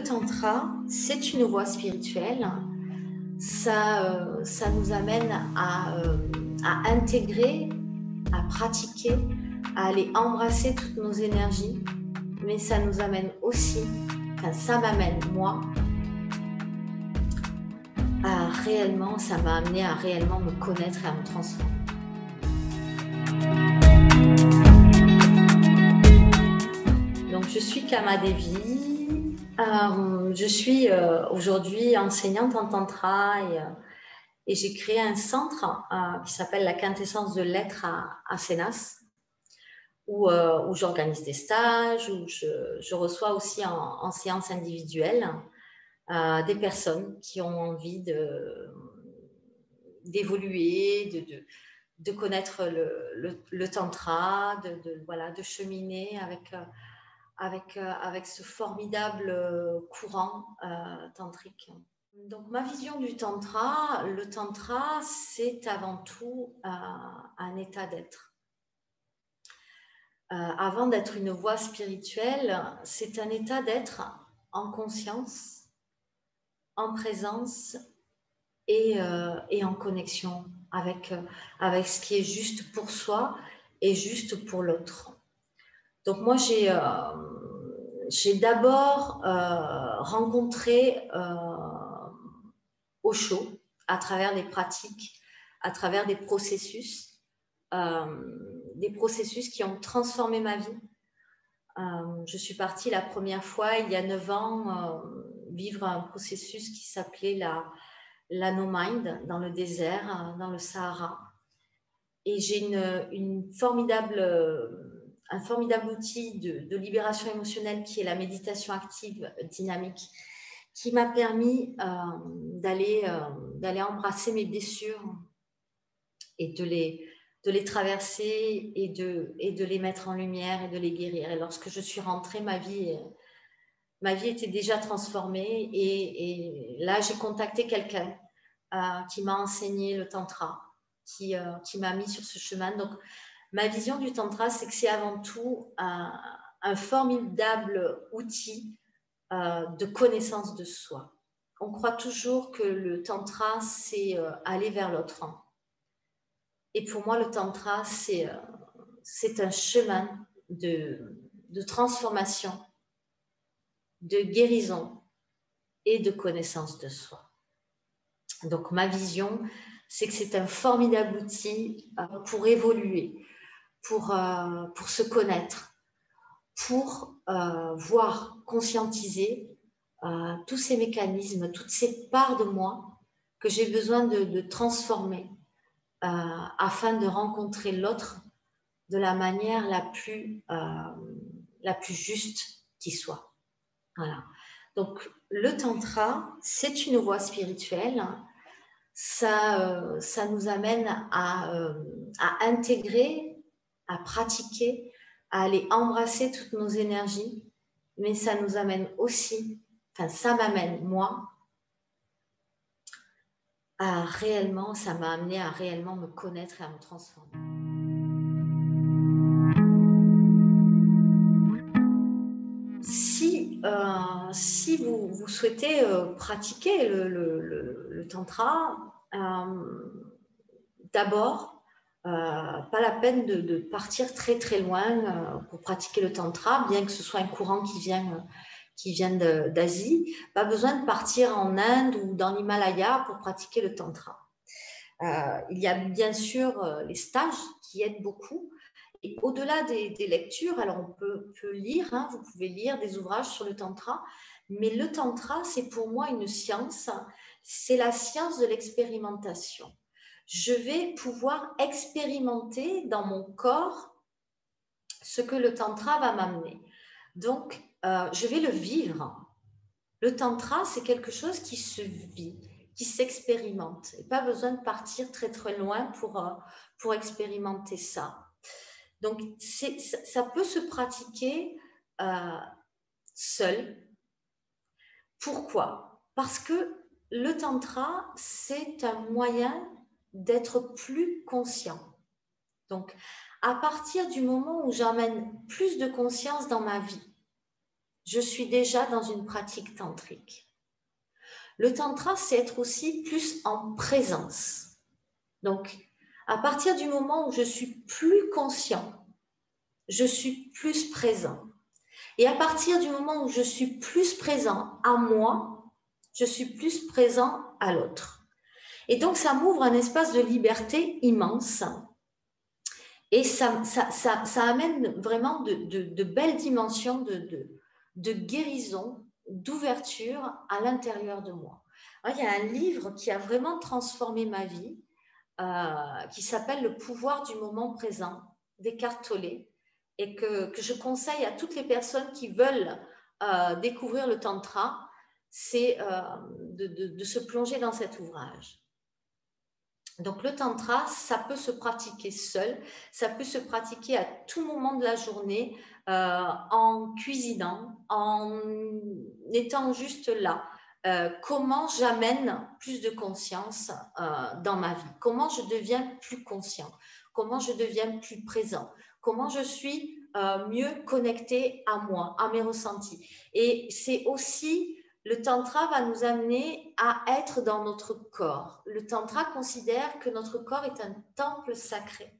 tantra, c'est une voie spirituelle. Ça nous amène à intégrer, à pratiquer, à aller embrasser toutes nos énergies. Mais ça nous amène aussi, ça m'amène, moi, ça m'a amené à réellement me connaître et à me transformer. Donc, je suis Kama Devi. Je suis aujourd'hui enseignante en tantra et j'ai créé un centre qui s'appelle la quintessence de l'être à Sénas, où j'organise des stages, où je reçois aussi en séance individuelle des personnes qui ont envie d'évoluer, de connaître le tantra, de cheminer avec ce formidable courant tantrique. Donc, ma vision du tantra, le tantra, c'est avant tout un état d'être. Avant d'être une voie spirituelle, c'est un état d'être en conscience, en présence et en connexion avec ce qui est juste pour soi et juste pour l'autre. Donc moi, j'ai d'abord rencontré Osho à travers des pratiques, à travers des processus qui ont transformé ma vie. Je suis partie la première fois, il y a 9 ans, vivre un processus qui s'appelait la No Mind dans le désert, dans le Sahara. Et j'ai un formidable outil de libération émotionnelle qui est la méditation active dynamique, qui m'a permis d'aller embrasser mes blessures et de les traverser et de les mettre en lumière et de les guérir. Et lorsque je suis rentrée, ma vie était déjà transformée et là, j'ai contacté quelqu'un qui m'a enseigné le tantra, qui m'a mis sur ce chemin. Donc, ma vision du tantra, c'est que c'est avant tout un formidable outil de connaissance de soi. On croit toujours que le tantra, c'est aller vers l'autre. Et pour moi, le tantra, c'est un chemin de transformation, de guérison et de connaissance de soi. Donc, ma vision, c'est que c'est un formidable outil pour évoluer, pour se connaître, pour voir, conscientiser tous ces mécanismes, toutes ces parts de moi que j'ai besoin de transformer afin de rencontrer l'autre de la manière la plus juste qui soit. Voilà. Donc, le tantra, c'est une voie spirituelle. Ça nous amène à intégrer, à pratiquer, à aller embrasser toutes nos énergies, mais ça nous amène aussi, ça m'amène, moi, ça m'a amené à réellement me connaître et à me transformer. Si vous souhaitez pratiquer le tantra, d'abord, pas la peine de partir très très loin pour pratiquer le tantra, bien que ce soit un courant qui vient d'Asie. Pas besoin de partir en Inde ou dans l'Himalaya pour pratiquer le tantra. Il y a bien sûr les stages qui aident beaucoup. Et au-delà des lectures, alors on peut lire, vous pouvez lire des ouvrages sur le tantra, mais le tantra, c'est pour moi une science, c'est la science de l'expérimentation. Je vais pouvoir expérimenter dans mon corps ce que le tantra va m'amener. Donc, je vais le vivre. Le tantra, c'est quelque chose qui se vit, qui s'expérimente. Et pas besoin de partir très très loin pour expérimenter ça. Donc, ça peut se pratiquer seul. Pourquoi? Parce que le tantra, c'est un moyen d'être plus conscient. Donc, à partir du moment où j'emmène plus de conscience dans ma vie, je suis déjà dans une pratique tantrique. Le tantra, c'est être aussi plus en présence. Donc, à partir du moment où je suis plus conscient, je suis plus présent. Et à partir du moment où je suis plus présent à moi, je suis plus présent à l'autre. Et donc, ça m'ouvre un espace de liberté immense. Et ça amène vraiment de belles dimensions de guérison, d'ouverture à l'intérieur de moi. Alors, il y a un livre qui a vraiment transformé ma vie, qui s'appelle Le pouvoir du moment présent d'Eckhart Tolle, et que je conseille à toutes les personnes qui veulent découvrir le tantra, c'est de se plonger dans cet ouvrage. Donc le tantra, ça peut se pratiquer seul, ça peut se pratiquer à tout moment de la journée, en cuisinant, en étant juste là. Comment j'amène plus de conscience dans ma vie? Comment je deviens plus conscient? Comment je deviens plus présent? Comment je suis mieux connectée à moi, à mes ressentis? Et c'est aussi le tantra va nous amener à être dans notre corps. Le tantra considère que notre corps est un temple sacré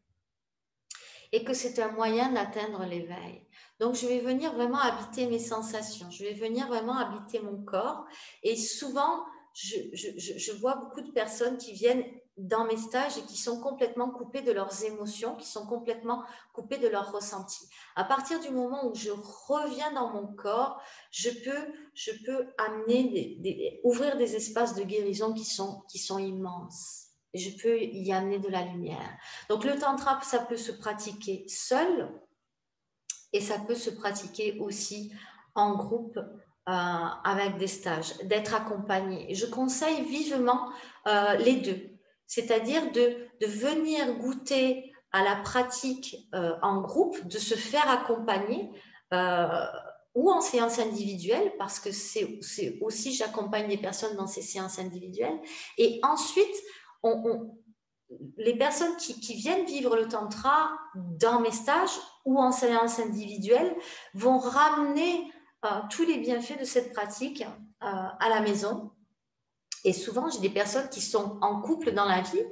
et que c'est un moyen d'atteindre l'éveil. Donc, je vais venir vraiment habiter mes sensations, je vais venir vraiment habiter mon corps. Et souvent, je vois beaucoup de personnes qui viennent dans mes stages et qui sont complètement coupées de leurs émotions, qui sont complètement coupées de leurs ressentis. À partir du moment où je reviens dans mon corps, je peux amener ouvrir des espaces de guérison qui sont immenses. Et je peux y amener de la lumière. Donc le tantra, ça peut se pratiquer seul et ça peut se pratiquer aussi en groupe avec des stages, d'être accompagné. Je conseille vivement les deux, c'est-à-dire de venir goûter à la pratique en groupe, de se faire accompagner ou en séance individuelle, parce que c'est aussi, j'accompagne des personnes dans ces séances individuelles. Et ensuite, les personnes qui viennent vivre le tantra dans mes stages ou en séance individuelle vont ramener tous les bienfaits de cette pratique à la maison. Et souvent, j'ai des personnes qui sont en couple dans la vie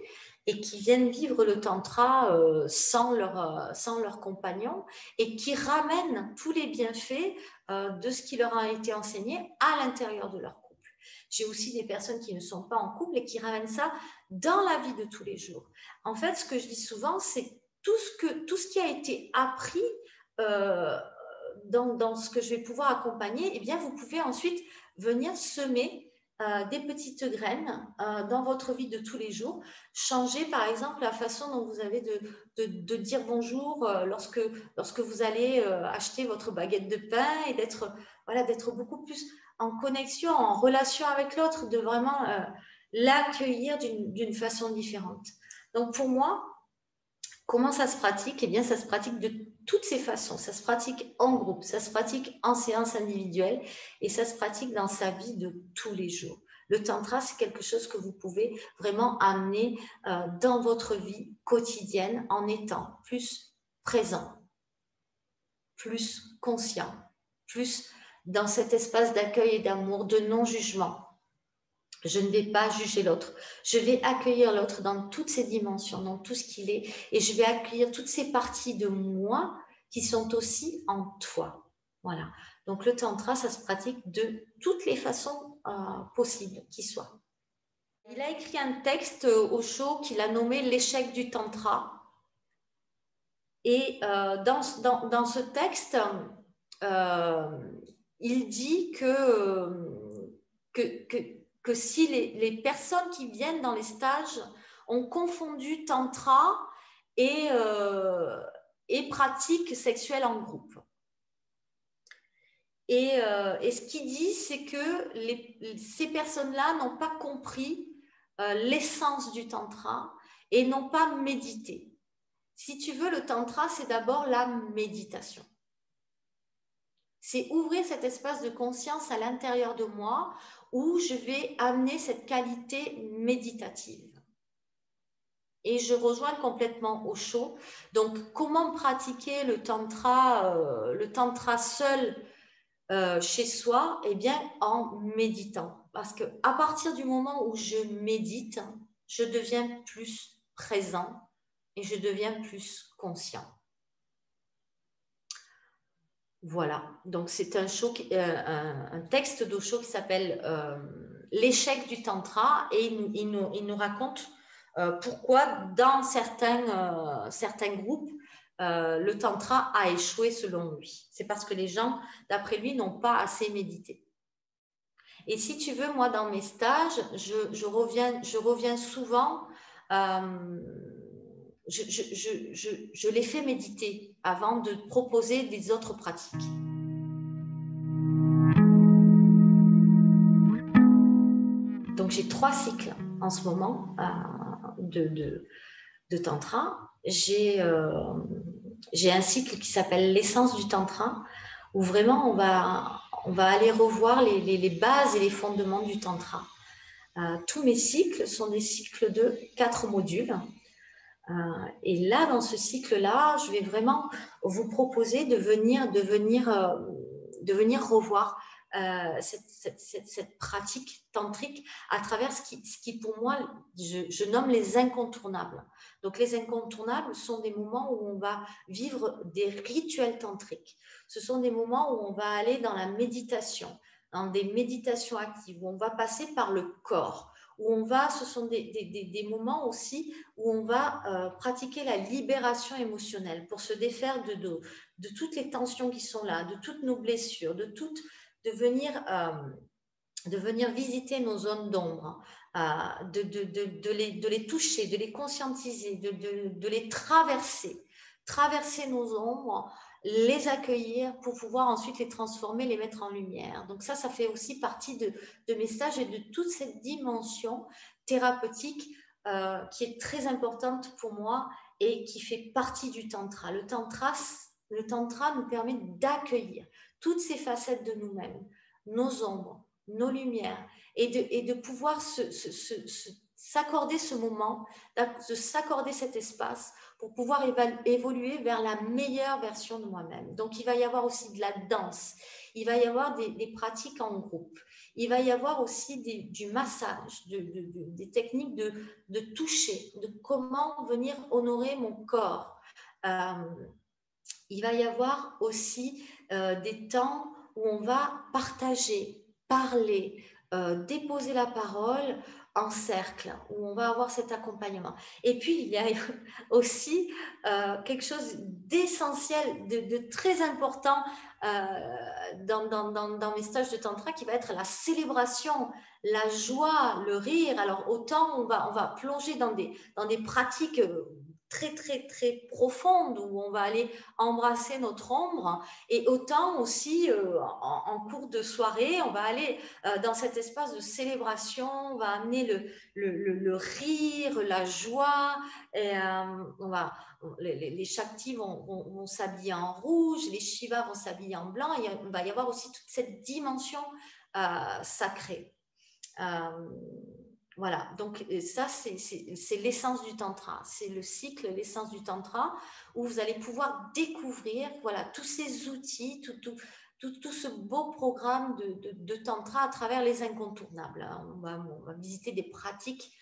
et qui viennent vivre le tantra sans leur compagnon et qui ramènent tous les bienfaits de ce qui leur a été enseigné à l'intérieur de leur couple. J'ai aussi des personnes qui ne sont pas en couple et qui ramènent ça dans la vie de tous les jours. En fait, ce que je dis souvent, c'est tout ce qui a été appris dans ce que je vais pouvoir accompagner, eh bien, vous pouvez ensuite venir semer des petites graines dans votre vie de tous les jours. Changer, par exemple, la façon dont vous avez de dire bonjour lorsque vous allez acheter votre baguette de pain et d'être beaucoup plus en connexion, en relation avec l'autre, de vraiment l'accueillir d'une façon différente. Donc, pour moi, comment ça se pratique? Eh bien, ça se pratique de toutes ces façons. Ça se pratique en groupe, ça se pratique en séance individuelle et ça se pratique dans sa vie de tous les jours. Le tantra, c'est quelque chose que vous pouvez vraiment amener dans votre vie quotidienne en étant plus présent, plus conscient, plus dans cet espace d'accueil et d'amour, de non-jugement. Je ne vais pas juger l'autre. Je vais accueillir l'autre dans toutes ses dimensions, dans tout ce qu'il est. Et je vais accueillir toutes ces parties de moi qui sont aussi en toi. Voilà. Donc le tantra, ça se pratique de toutes les façons possibles qui soient. Il a écrit un texte au show qu'il a nommé l'échec du tantra. Et dans ce texte, il dit que si les personnes qui viennent dans les stages ont confondu tantra et pratique sexuelle en groupe. Et ce qu'il dit, c'est que ces personnes-là n'ont pas compris l'essence du tantra et n'ont pas médité. Si tu veux, le tantra, c'est d'abord la méditation. C'est ouvrir cet espace de conscience à l'intérieur de moi où je vais amener cette qualité méditative. Et je rejoins complètement Osho. Donc, comment pratiquer le tantra seul? chez soi, eh bien, en méditant. Parce qu'à partir du moment où je médite, je deviens plus présent et je deviens plus conscient. Voilà, donc c'est un texte d'Osho qui s'appelle L'échec du Tantra, et il nous raconte pourquoi dans certains groupes, le Tantra a échoué selon lui. C'est parce que les gens, d'après lui, n'ont pas assez médité. Et si tu veux, moi, dans mes stages, je reviens souvent, je les fais méditer avant de proposer des autres pratiques. Donc, j'ai 3 cycles en ce moment de Tantra. J'ai un cycle qui s'appelle l'essence du Tantra, où vraiment on va aller revoir les bases et les fondements du Tantra. Tous mes cycles sont des cycles de 4 modules. Et là, dans ce cycle-là, je vais vraiment vous proposer de venir revoir cette pratique tantrique à travers ce qui pour moi, je nomme les incontournables. Donc, les incontournables sont des moments où on va vivre des rituels tantriques. Ce sont des moments où on va aller dans la méditation, dans des méditations actives, où on va passer par le corps, ce sont des moments aussi où on va pratiquer la libération émotionnelle pour se défaire de toutes les tensions qui sont là, de toutes nos blessures, de venir visiter nos zones d'ombre, de les toucher, de les conscientiser, de les traverser nos ombres, les accueillir pour pouvoir ensuite les transformer, les mettre en lumière. Donc ça fait aussi partie de mes stages et de toute cette dimension thérapeutique qui est très importante pour moi et qui fait partie du Tantra. Le Tantra nous permet d'accueillir toutes ces facettes de nous-mêmes, nos ombres, nos lumières, et de pouvoir s'accorder ce moment, de s'accorder cet espace pour pouvoir évoluer vers la meilleure version de moi-même. Donc, il va y avoir aussi de la danse, il va y avoir des pratiques en groupe, il va y avoir aussi du massage, des techniques de toucher, de comment venir honorer mon corps. Il va y avoir aussi des temps où on va partager, parler, déposer la parole en cercle, où on va avoir cet accompagnement. Et puis, il y a aussi quelque chose d'essentiel, de très important dans mes stages de Tantra, qui va être la célébration, la joie, le rire. Alors, autant on va plonger dans des pratiques très, très, très profonde, où on va aller embrasser notre ombre, et autant aussi en cours de soirée, on va aller dans cet espace de célébration, on va amener le rire, la joie, et les Shaktis vont s'habiller en rouge, les Shivas vont s'habiller en blanc, et il va y avoir aussi toute cette dimension sacrée. Voilà, donc ça, c'est l'essence du Tantra. C'est le cycle, l'essence du Tantra, où vous allez pouvoir découvrir tous ces outils, tout ce beau programme de Tantra à travers les incontournables. On va visiter des pratiques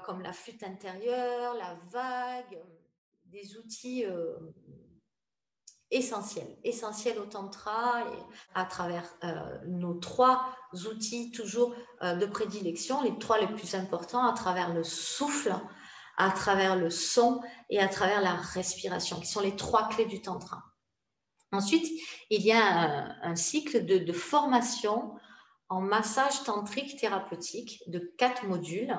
comme la flûte intérieure, la vague, des outils essentiel au Tantra, et à travers nos 3 outils toujours de prédilection, les 3 les plus importants, à travers le souffle, à travers le son et à travers la respiration, qui sont les 3 clés du Tantra. Ensuite, il y a un cycle de formation en massage tantrique thérapeutique de 4 modules,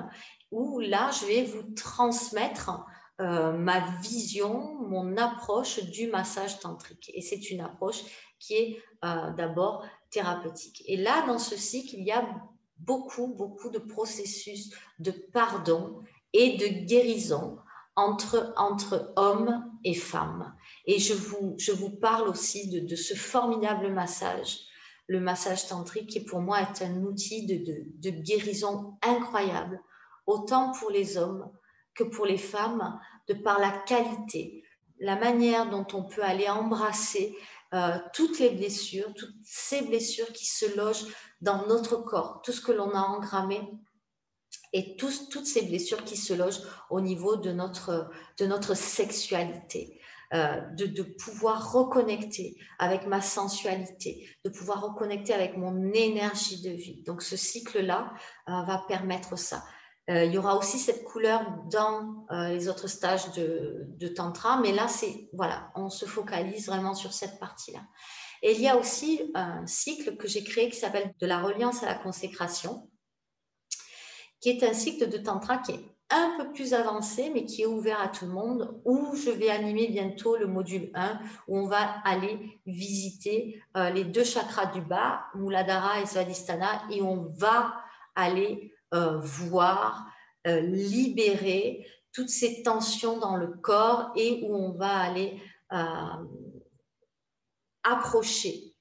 où là, je vais vous transmettre ma vision, mon approche du massage tantrique. Et c'est une approche qui est d'abord thérapeutique. Et là, dans ce cycle, il y a beaucoup de processus de pardon et de guérison entre hommes et femmes. Et je vous parle aussi de ce formidable massage, le massage tantrique, qui pour moi est un outil de guérison incroyable, autant pour les hommes que pour les femmes, de par la qualité, la manière dont on peut aller embrasser toutes les blessures, toutes ces blessures qui se logent dans notre corps, tout ce que l'on a engrammé et toutes ces blessures qui se logent au niveau de notre sexualité. De pouvoir reconnecter avec ma sensualité, de pouvoir reconnecter avec mon énergie de vie. Donc ce cycle-là va permettre ça. Il y aura aussi cette couleur dans les autres stages de Tantra, mais là, voilà, on se focalise vraiment sur cette partie-là. Et il y a aussi un cycle que j'ai créé qui s'appelle de la reliance à la consécration, qui est un cycle de Tantra qui est un peu plus avancé, mais qui est ouvert à tout le monde, où je vais animer bientôt le module 1, où on va aller visiter les 2 chakras du bas, Muladhara et Svadhisthana, et on va aller voir, libérer toutes ces tensions dans le corps et où on va aller approcher,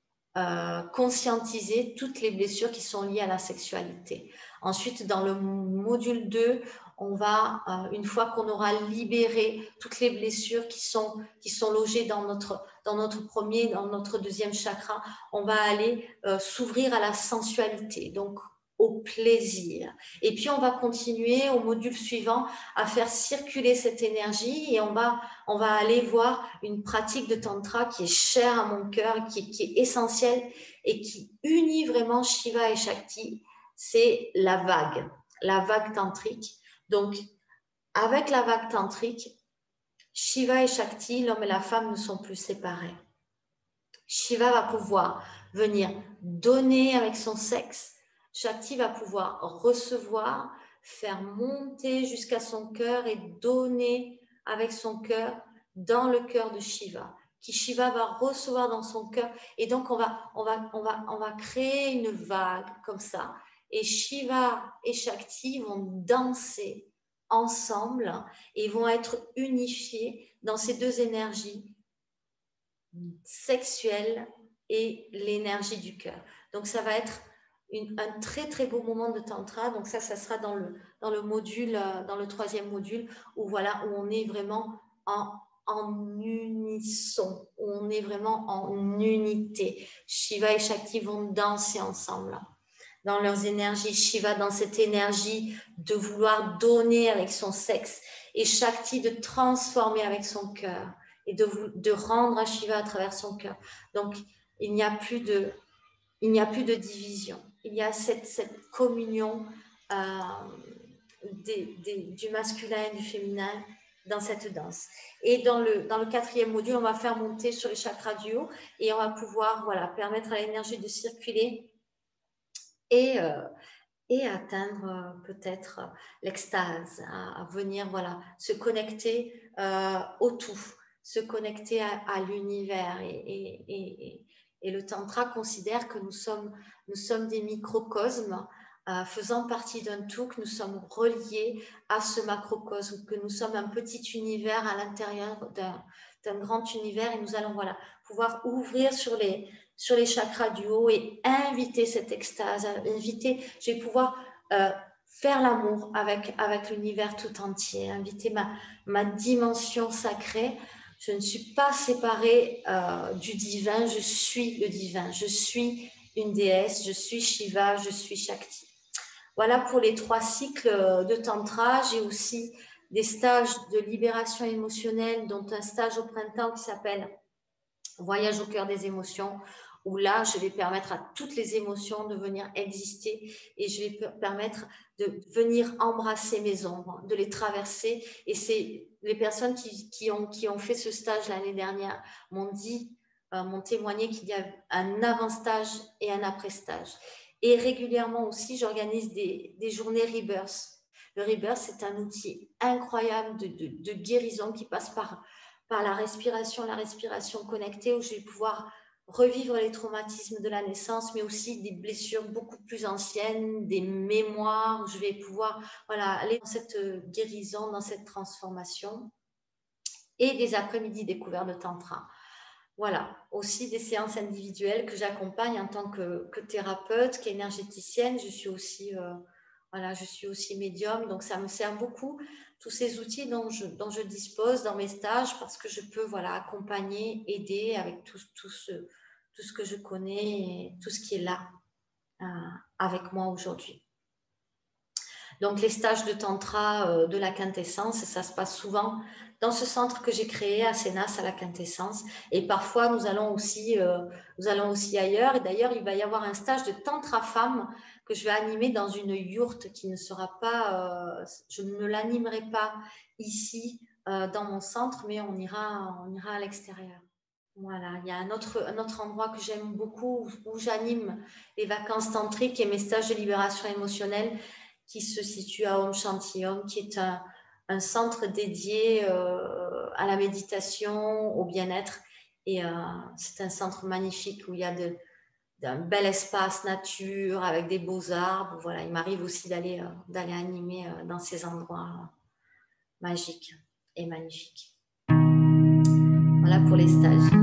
conscientiser toutes les blessures qui sont liées à la sexualité. Ensuite, dans le module 2, on va, une fois qu'on aura libéré toutes les blessures qui sont logées dans notre premier, dans notre deuxième chakra, on va aller s'ouvrir à la sensualité, donc au plaisir. Et puis, on va continuer au module suivant à faire circuler cette énergie et on va aller voir une pratique de tantra qui est chère à mon cœur, qui est essentielle et qui unit vraiment Shiva et Shakti, c'est la vague tantrique. Donc, avec la vague tantrique, Shiva et Shakti, l'homme et la femme ne sont plus séparés. Shiva va pouvoir venir donner avec son sexe, Shakti va pouvoir recevoir, faire monter jusqu'à son cœur et donner avec son cœur dans le cœur de Shiva, qui Shiva va recevoir dans son cœur. Et donc, on va créer une vague comme ça. Et Shiva et Shakti vont danser ensemble et vont être unifiés dans ces 2 énergies sexuelles et l'énergie du cœur. Donc, ça va être un très très beau moment de tantra. Donc ça sera dans le module, dans le 3e module, où voilà, où on est vraiment en unisson, où on est vraiment en unité. Shiva et Shakti vont danser ensemble dans leurs énergies. Shiva dans cette énergie de vouloir donner avec son sexe et Shakti de transformer avec son cœur et de rendre à Shiva à travers son cœur. Donc il n'y a plus de division. Il y a cette communion du masculin et du féminin dans cette danse. Et dans le 4e module, on va faire monter sur les chakras du haut et on va pouvoir permettre à l'énergie de circuler et atteindre peut-être l'extase, à venir se connecter au tout, se connecter à l'univers. Et le Tantra considère que nous sommes des microcosmes faisant partie d'un tout, que nous sommes reliés à ce macrocosme, que nous sommes un petit univers à l'intérieur d'un grand univers et nous allons pouvoir ouvrir sur les chakras du haut et inviter cette extase, je vais pouvoir faire l'amour avec l'univers tout entier, inviter ma dimension sacrée. Je ne suis pas séparée du divin, je suis le divin, je suis une déesse, je suis Shiva, je suis Shakti. Voilà pour les 3 cycles de Tantra. J'ai aussi des stages de libération émotionnelle, dont un stage au printemps qui s'appelle Voyage au cœur des émotions, où là, je vais permettre à toutes les émotions de venir exister et je vais permettre de venir embrasser mes ombres, de les traverser. Et c'est les personnes qui ont fait ce stage l'année dernière m'ont témoigné qu'il y a un avant-stage et un après-stage. Et régulièrement aussi, j'organise des journées Rebirth. Le Rebirth, c'est un outil incroyable de guérison qui passe par la respiration connectée, où je vais pouvoir revivre les traumatismes de la naissance, mais aussi des blessures beaucoup plus anciennes, des mémoires, où je vais pouvoir aller dans cette guérison, dans cette transformation, et des après-midi découvertes de Tantra. Voilà, aussi des séances individuelles que j'accompagne en tant que thérapeute, qu'énergéticienne. Je suis aussi Voilà, je suis aussi médium, donc ça me sert beaucoup, tous ces outils dont je dispose dans mes stages, parce que je peux voilà, accompagner, aider avec tout ce que je connais et tout ce qui est là avec moi aujourd'hui. Donc, les stages de tantra de la quintessence, ça se passe souvent dans ce centre que j'ai créé à Sénas, à la quintessence. Et parfois, nous allons aussi ailleurs. Et d'ailleurs, il va y avoir un stage de tantra femme que je vais animer dans une yourte qui ne sera pas, je ne l'animerai pas ici dans mon centre, mais on ira à l'extérieur. Voilà, il y a un autre endroit que j'aime beaucoup où j'anime les vacances tantriques et mes stages de libération émotionnelle qui se situe à Om Shanti Om, qui est un centre dédié à la méditation, au bien-être. Et c'est un centre magnifique où il y a un bel espace nature avec des beaux arbres. Voilà, il m'arrive aussi d'aller animer dans ces endroits magiques et magnifiques. Voilà pour les stages.